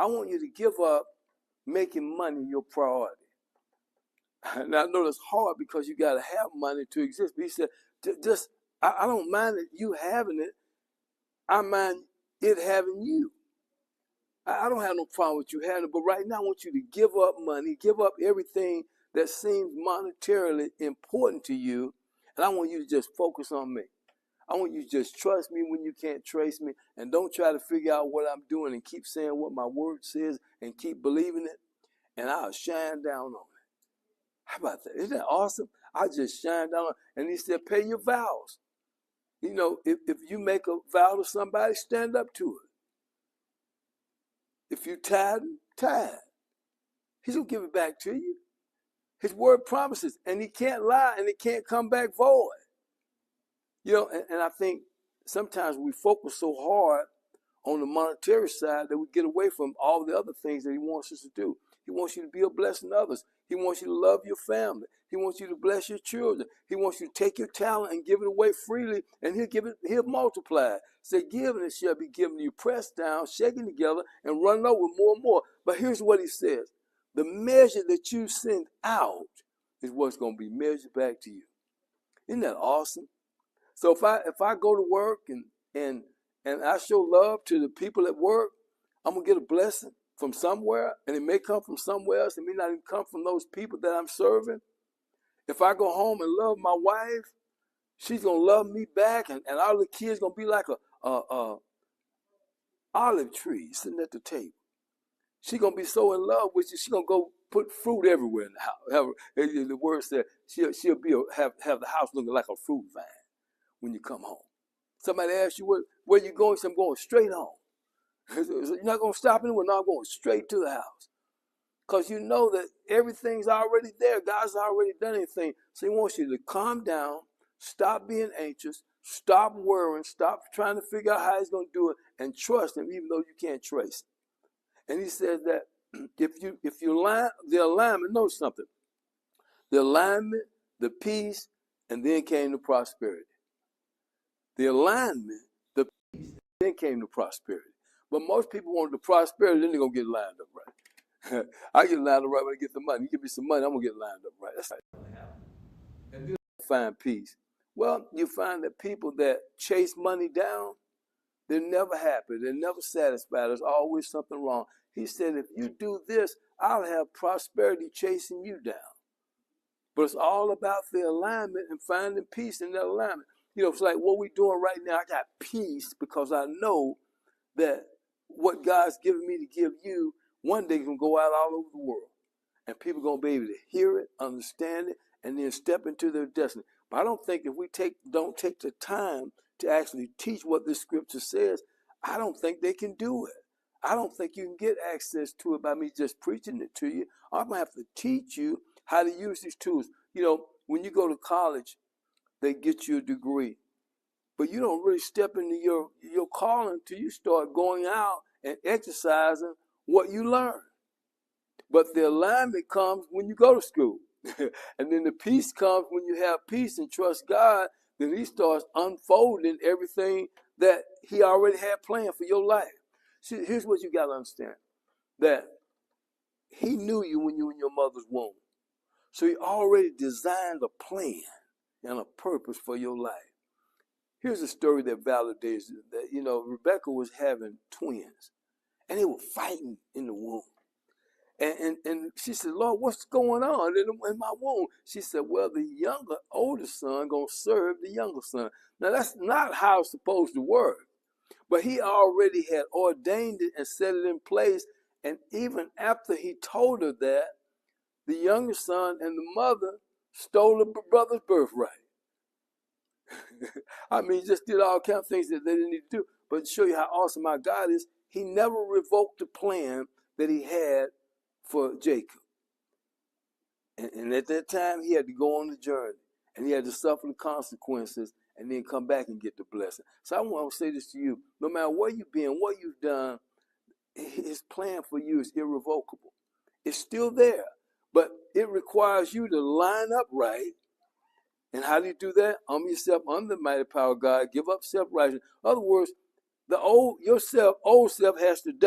I want you to give up making money your priority. Now, I know that's hard because you got to have money to exist. But he said, just, I don't mind it, you having it. I mind it having you. I don't have no problem with you having it. But right now, I want you to give up money, give up everything that seems monetarily important to you. And I want you to just focus on me. I want you to just trust me when you can't trace me. And don't try to figure out what I'm doing and keep saying what my word says and keep believing it. And I'll shine down on it. How about that? Isn't that awesome? I just shine down on it. And he said, pay your vows. You know, if you make a vow to somebody, stand up to it. If you tithe, tithe. He's going to give it back to you. His word promises, and he can't lie, and it can't come back void. You know, and I think sometimes we focus so hard on the monetary side that we get away from all the other things that he wants us to do. He wants you to be a blessing to others. He wants you to love your family. He wants you to bless your children. He wants you to take your talent and give it away freely, and he'll multiply it. Say, give and it shall be given to you, pressed down, shaken together, and run over more and more. But here's what he says. The measure that you send out is what's going to be measured back to you. Isn't that awesome? So if I go to work and I show love to the people at work, I'm going to get a blessing from somewhere, and it may come from somewhere else. It may not even come from those people that I'm serving. If I go home and love my wife, she's going to love me back, and all the kids going to be like a olive tree sitting at the table. She's going to be so in love with you, she's going to go put fruit everywhere in the house. The word said she'll have the house looking like a fruit vine when you come home. Somebody asks you, where you going? So I'm going straight home. So you're not going to stop anywhere. No, I'm going straight to the house. Because you know that everything's already there. God's already done anything. So he wants you to calm down, stop being anxious, stop worrying, stop trying to figure out how he's going to do it, and trust him even though you can't trace it. And he says that if you line the alignment, notice something. The alignment, the peace, and then came the prosperity. The alignment, the peace, then came the prosperity. But most people want the prosperity, then they're going to get lined up right. I get lined up right when I get the money. You give me some money, I'm going to get lined up right. That's not going to happen. And then find peace. Well, you find that people that chase money down, they're never happy. They're never satisfied. There's always something wrong. He said, if you do this, I'll have prosperity chasing you down. But it's all about the alignment and finding peace in that alignment. You know, it's like what we're doing right now. I got peace because I know that what God's given me to give you, one day can go out all over the world. And people are going to be able to hear it, understand it, and then step into their destiny. But I don't think if we don't take the time to actually teach what this scripture says, I don't think they can do it. I don't think you can get access to it by me just preaching it to you. I'm going to have to teach you how to use these tools. You know, when you go to college, they get you a degree. But you don't really step into your calling until you start going out and exercising what you learn. But the alignment comes when you go to school. And then the peace comes when you have peace and trust God. Then he starts unfolding everything that he already had planned for your life. See, here's what you got to understand. That he knew you when you were in your mother's womb. So he already designed a plan and a purpose for your life. Here's a story that validates it. That, you know, Rebecca was having twins. And they were fighting in the womb. And she said, Lord, what's going on in my womb? She said, well, the older son going to serve the younger son. Now, that's not how it's supposed to work. But he already had ordained it and set it in place. And even after he told her that, the younger son and the mother stole the brother's birthright. I mean, just did all kinds of things that they didn't need to do. But to show you how awesome our God is, he never revoked the plan that he had for Jacob. And at that time, he had to go on the journey. And he had to suffer the consequences and then come back and get the blessing. So I want to say this to you. No matter where you've been, what you've done, his plan for you is irrevocable. It's still there. But it requires you to line up right. And how do you do that? Humble yourself under the mighty power of God. Give up self-righteousness. In other words, old self has to die.